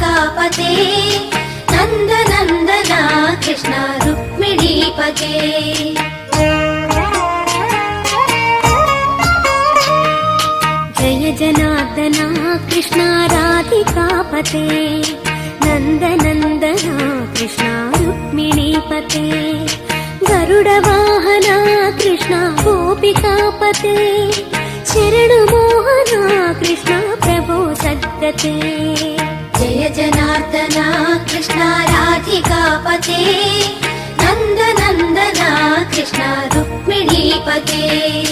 राधिकापते नंद नंदना कृष्ण रुक्मिणीपते जय जनार्दना कृष्ण राधिकापते नंद नंदना कृष्ण रुक्मिणीपते गरुड वाहना कृष्ण गोपिकापते शरण मोहना कृष्ण प्रभो सद्गते जय जनार्दना कृष्ण राधिकापते नंद नंदना कृष्ण रुक्मिणीपते